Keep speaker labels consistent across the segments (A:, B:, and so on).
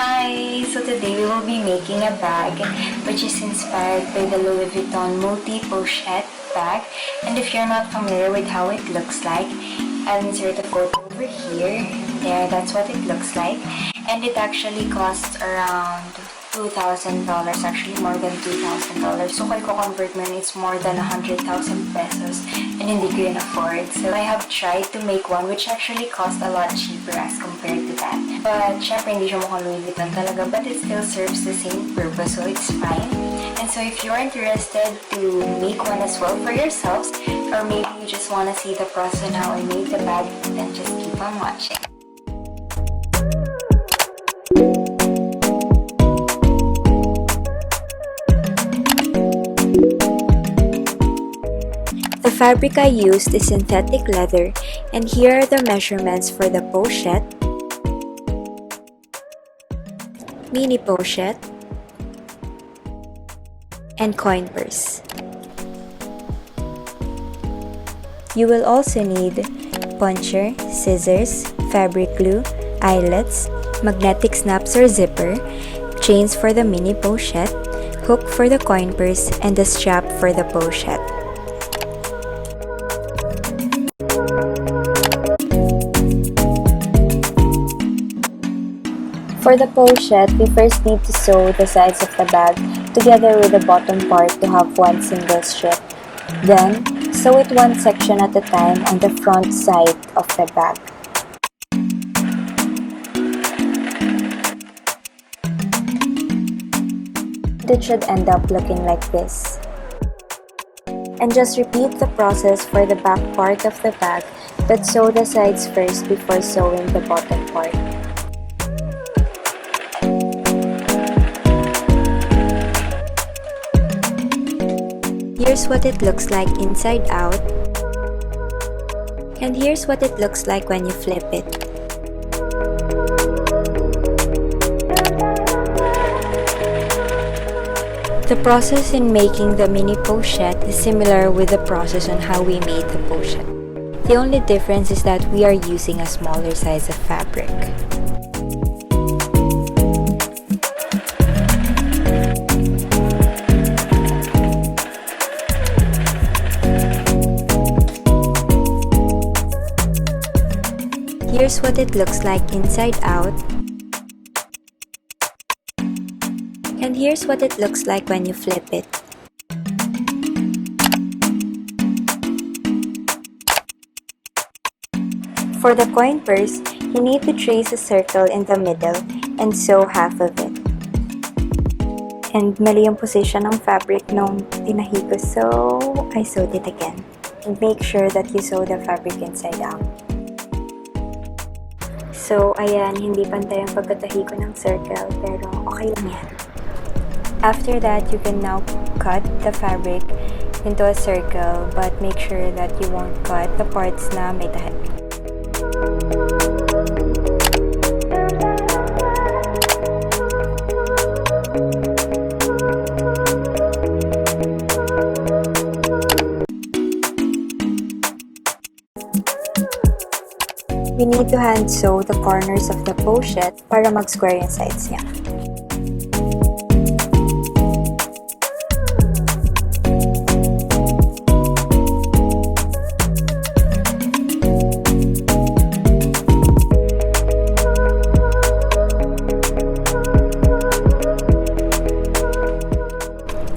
A: Hi! So today we will be making a bag which is inspired by the Louis Vuitton multi-pochette bag. And if you're not familiar with how it looks like, I'll insert a photo over here. There, that's what it looks like. And it actually costs around $2,000, actually more than $2,000. So kung i-convert mo, it's more than 100,000 pesos and hindi ko yun afford. So I have tried to make one which actually cost a lot cheaper as compared to that. But syempre hindi siya mukhang Louis Vuitton talaga, but it still serves the same purpose, so it's fine. And so if you're interested to make one as well for yourselves, or maybe you just want to see the process on how I made the bag, then just keep on watching. The fabric I used is synthetic leather, and here are the measurements for the pochette, mini pochette, and coin purse. You will also need puncher, scissors, fabric glue, eyelets, magnetic snaps or zipper, chains for the mini pochette, hook for the coin purse, and the strap for the pochette. For the pochette, we first need to sew the sides of the bag together with the bottom part to have one single strip. Then, sew it one section at a time on the front side of the bag. It should end up looking like this. And just repeat the process for the back part of the bag, but sew the sides first before sewing the bottom part. Here's what it looks like inside out, and here's what it looks like when you flip it. The process in making the mini pochette is similar with the process on how we made the pochette. The only difference is that we are using a smaller size of fabric. Here's what it looks like inside out, and here's what it looks like when you flip it. For the coin purse, you need to trace a circle in the middle and sew half of it. And mali yung position ng fabric nung tinahi ko, so I sewed it again. And make sure that you sew the fabric inside out. So, ayan, hindi pantay ang pagkatahi ko ng circle, pero okay lang yan. After that, you can now cut the fabric into a circle, but make sure that you won't cut the parts na may tahi. We need to hand sew the corners of the pochette para mag-square yung sides niya.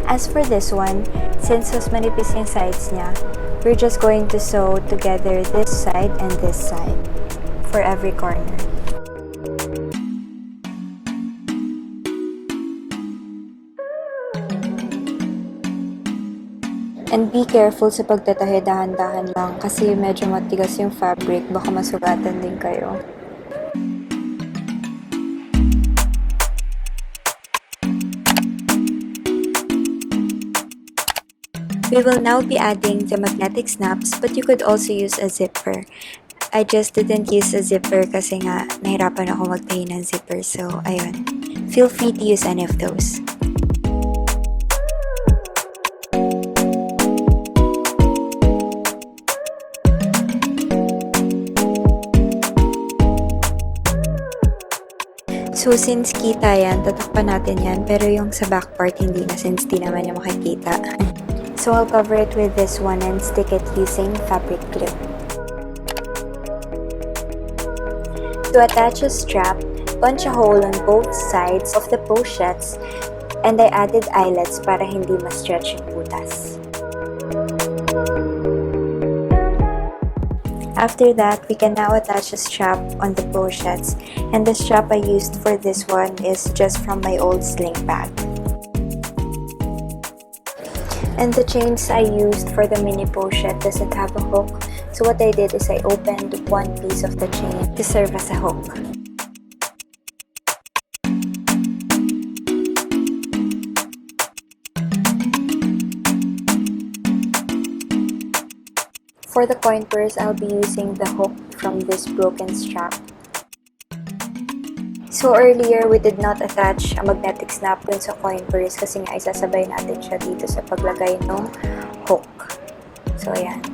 A: As for this one, since mas manipis yung sides niya, we're just going to sew together this side and this side for every corner. And be careful sa pagtatahi, dahan-dahan lang kasi medyo matigas yung fabric, baka masugatan din kayo. We will now be adding the magnetic snaps, but you could also use a zipper. I just didn't use a zipper kasi nga nahirapan ako magtahi ng zipper, so ayun. Feel free to use any of those. So, since kita yan, tatakpan natin yan. Pero yung sa back part, hindi na since di naman niya makikita. So, I'll cover it with this one and stick it using fabric glue. To attach a strap, punch a hole on both sides of the pochettes and I added eyelets para hindi ma-stretch yung butas. After that, we can now attach a strap on the pochettes, and the strap I used for this one is just from my old sling bag. And the chains I used for the mini pochette doesn't have a hook, so what I did is I opened one piece of the chain to serve as a hook. For the coin purse, I'll be using the hook from this broken strap. So earlier, we did not attach a magnetic snap dun sa coin purse kasi nga isasabay natin siya dito sa paglagay ng hook. So ayan.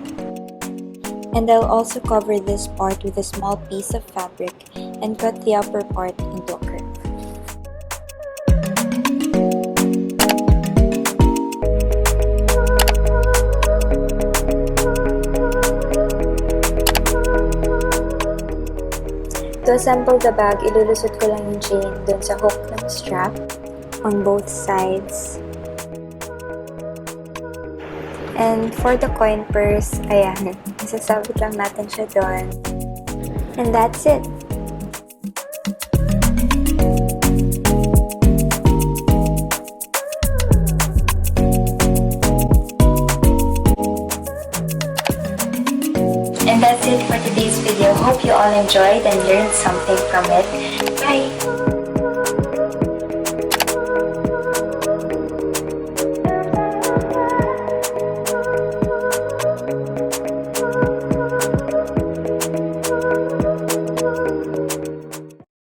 A: And I'll also cover this part with a small piece of fabric and cut the upper part into a curve. To assemble the bag, ilulusot ko lang yung chain dun sa hook ng strap on both sides. And for the coin purse, ayan, isasabit lang natin siya dun. And that's it! And that's it for today's video. Hope you all enjoyed and learned something from it. Bye!